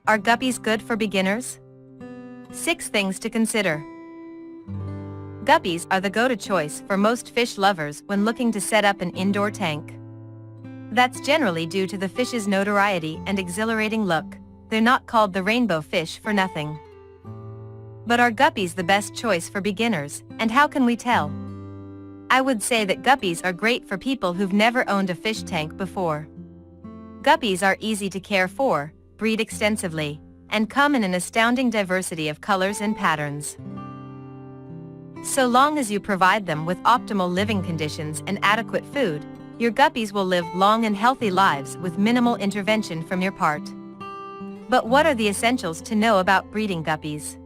Are guppies good for beginners? 6 things to consider. Guppies are the go-to choice for most fish lovers when looking to set up an indoor tank. That's generally due to the fish's notoriety and exhilarating look. They're not called the rainbow fish for nothing. But are guppies the best choice for beginners, and how can we tell? I would say that guppies are great for people who've never owned a fish tank before. Guppies are easy to care for, breed extensively, and come in an astounding diversity of colors and patterns. So long as you provide them with optimal living conditions and adequate food, your guppies will live long and healthy lives with minimal intervention from your part. But what are the essentials to know about breeding guppies?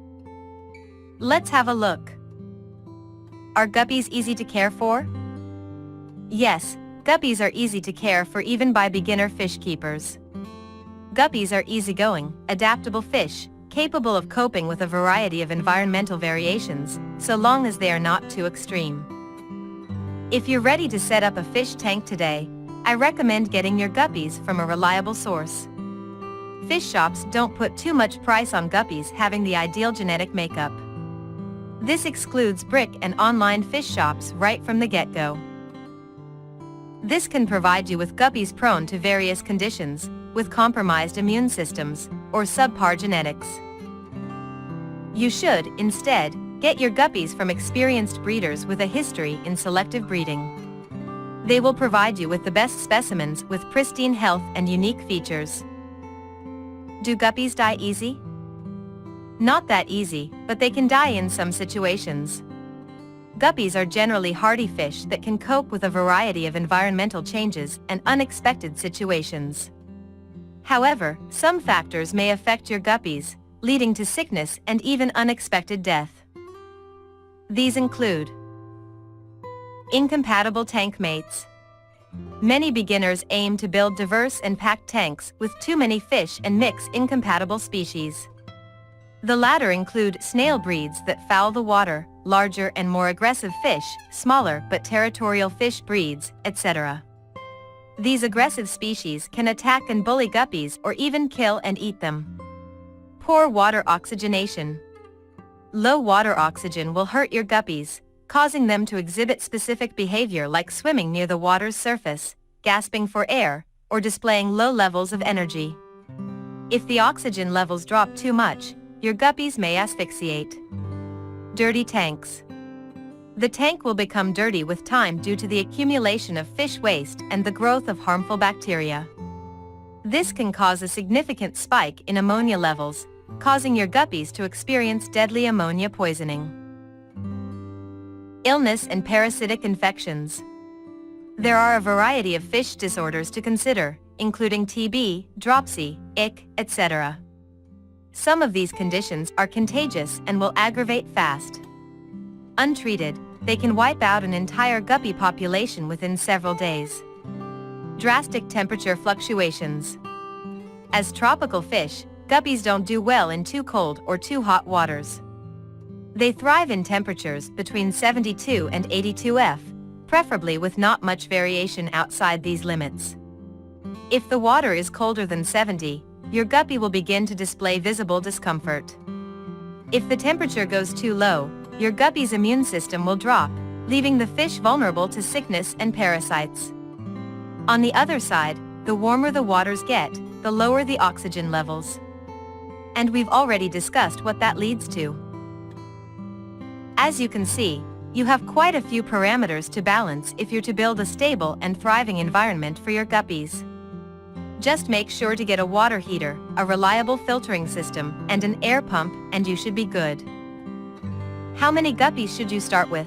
Let's have a look. Are guppies easy to care for? Yes, guppies are easy to care for even by beginner fish keepers. Guppies are easygoing, adaptable fish, capable of coping with a variety of environmental variations, so long as they are not too extreme. If you're ready to set up a fish tank today, I recommend getting your guppies from a reliable source. Fish shops don't put too much price on guppies having the ideal genetic makeup. This excludes brick and online fish shops right from the get-go. This can provide you with guppies prone to various conditions, with compromised immune systems, or subpar genetics. You should, instead, get your guppies from experienced breeders with a history in selective breeding. They will provide you with the best specimens with pristine health and unique features. Do guppies die easy? Not that easy, but they can die in some situations. Guppies are generally hardy fish that can cope with a variety of environmental changes and unexpected situations. However, some factors may affect your guppies, leading to sickness and even unexpected death. These include incompatible tank mates. Many beginners aim to build diverse and packed tanks with too many fish and mix incompatible species. The latter include snail breeds that foul the water, larger and more aggressive fish, smaller but territorial fish breeds, etc. These aggressive species can attack and bully guppies or even kill and eat them. Poor water oxygenation. Low water oxygen will hurt your guppies, causing them to exhibit specific behavior like swimming near the water's surface, gasping for air, or displaying low levels of energy. If the oxygen levels drop too much, your guppies may asphyxiate. Dirty tanks. The tank will become dirty with time due to the accumulation of fish waste and the growth of harmful bacteria. This can cause a significant spike in ammonia levels, causing your guppies to experience deadly ammonia poisoning. Illness and parasitic infections. There are a variety of fish disorders to consider, including TB, dropsy, ick, etc. Some of these conditions are contagious and will aggravate fast. Untreated, they can wipe out an entire guppy population within several days. Drastic temperature fluctuations. As tropical fish, guppies don't do well in too cold or too hot waters. They thrive in temperatures between 72 and 82 F, preferably with not much variation outside these limits. If the water is colder than 70, your guppy will begin to display visible discomfort. If the temperature goes too low, your guppy's immune system will drop, leaving the fish vulnerable to sickness and parasites. On the other side, the warmer the waters get, the lower the oxygen levels. And we've already discussed what that leads to. As you can see, you have quite a few parameters to balance if you're to build a stable and thriving environment for your guppies. Just make sure to get a water heater, a reliable filtering system, and an air pump, and you should be good. How many guppies should you start with?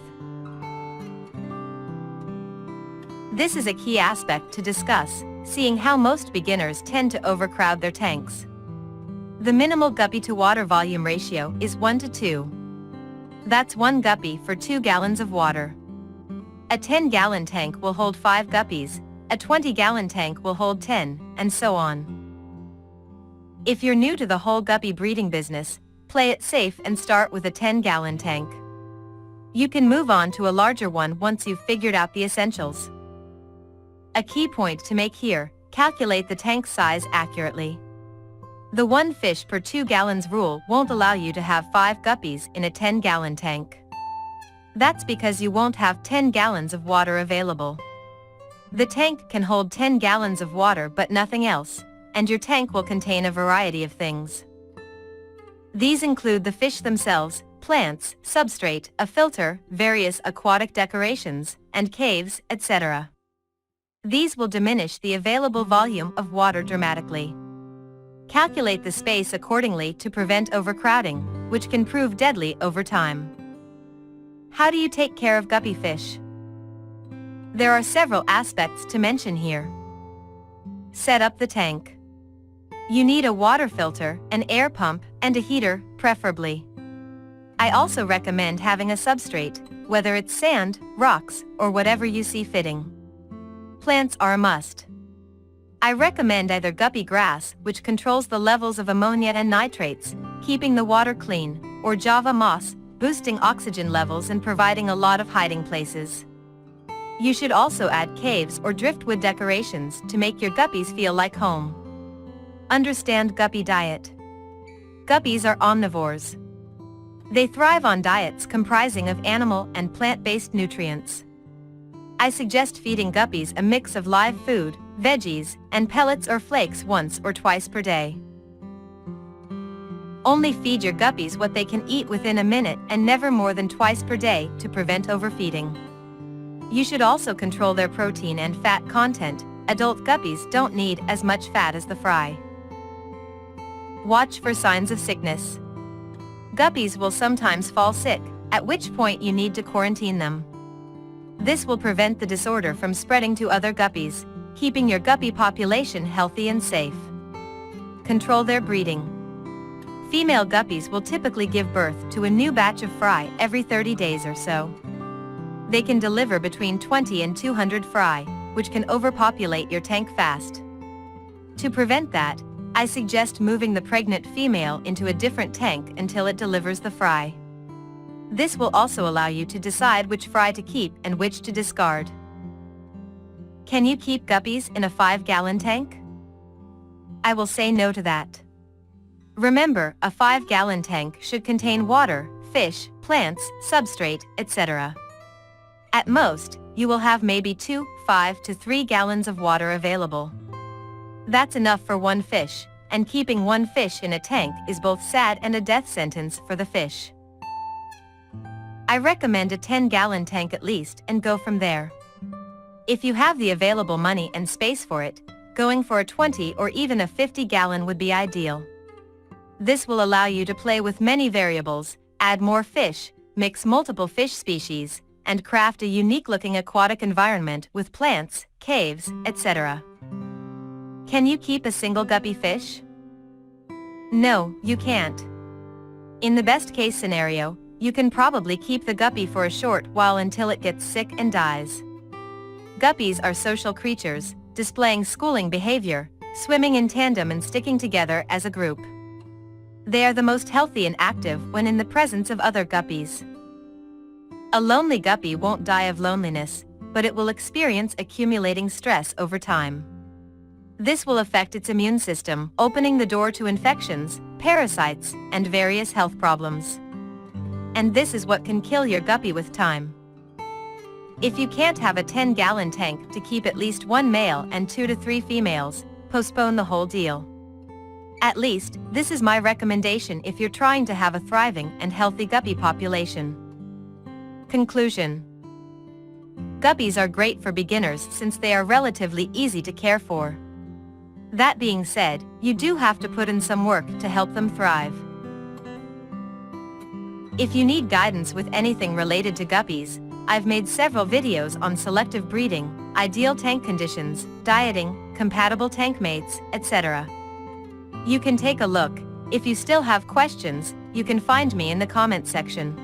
This is a key aspect to discuss, seeing how most beginners tend to overcrowd their tanks. The minimal guppy to water volume ratio is 1 to 2. That's 1 guppy for 2 gallons of water. A 10-gallon tank will hold 5 guppies, a 20-gallon tank will hold 10, and so on. If you're new to the whole guppy breeding business, play it safe and start with a 10-gallon tank. You can move on to a larger one once you've figured out the essentials. A key point to make here, calculate the tank size accurately. The 1 fish per 2 gallons rule won't allow you to have 5 guppies in a 10-gallon tank. That's because you won't have 10 gallons of water available. The tank can hold 10 gallons of water but nothing else, and your tank will contain a variety of things. These include the fish themselves, plants, substrate, a filter, various aquatic decorations, and caves, etc. These will diminish the available volume of water dramatically. Calculate the space accordingly to prevent overcrowding, which can prove deadly over time. How do you take care of guppy fish? There are several aspects to mention here. Set up the tank. You need a water filter, an air pump, and a heater, preferably. I also recommend having a substrate, whether it's sand, rocks, or whatever you see fitting. Plants are a must. I recommend either guppy grass, which controls the levels of ammonia and nitrates, keeping the water clean, or Java moss, boosting oxygen levels and providing a lot of hiding places. You should also add caves or driftwood decorations to make your guppies feel like home. Understand guppy diet. Guppies are omnivores. They thrive on diets comprising of animal and plant-based nutrients. I suggest feeding guppies a mix of live food, veggies, and pellets or flakes once or twice per day. Only feed your guppies what they can eat within a minute and never more than twice per day to prevent overfeeding. You should also control their protein and fat content. Adult guppies don't need as much fat as the fry. Watch for signs of sickness. Guppies will sometimes fall sick, at which point you need to quarantine them. This will prevent the disorder from spreading to other guppies, keeping your guppy population healthy and safe. Control their breeding. Female guppies will typically give birth to a new batch of fry every 30 days or so. They can deliver between 20 and 200 fry, which can overpopulate your tank fast. To prevent that, I suggest moving the pregnant female into a different tank until it delivers the fry. This will also allow you to decide which fry to keep and which to discard. Can you keep guppies in a 5-gallon tank? I will say no to that. Remember, a 5-gallon tank should contain water, fish, plants, substrate, etc. At most, you will have maybe 2.5 to 3 gallons of water available. That's enough for 1 fish, and keeping 1 fish in a tank is both sad and a death sentence for the fish. I recommend a 10-gallon tank at least and go from there. If you have the available money and space for it, going for a 20 or even a 50-gallon would be ideal. This will allow you to play with many variables, add more fish, mix multiple fish species, and craft a unique-looking aquatic environment with plants, caves, etc. Can you keep a single guppy fish? No, you can't. In the best-case scenario, you can probably keep the guppy for a short while until it gets sick and dies. Guppies are social creatures, displaying schooling behavior, swimming in tandem and sticking together as a group. They are the most healthy and active when in the presence of other guppies. A lonely guppy won't die of loneliness, but it will experience accumulating stress over time. This will affect its immune system, opening the door to infections, parasites, and various health problems. And this is what can kill your guppy with time. If you can't have a 10-gallon tank to keep at least 1 male and 2 to 3 females, postpone the whole deal. At least, this is my recommendation if you're trying to have a thriving and healthy guppy population. Conclusion. Guppies are great for beginners since they are relatively easy to care for. That being said, you do have to put in some work to help them thrive. If you need guidance with anything related to guppies, I've made several videos on selective breeding, ideal tank conditions, dieting, compatible tank mates, etc. You can take a look. If you still have questions, you can find me in the comment section.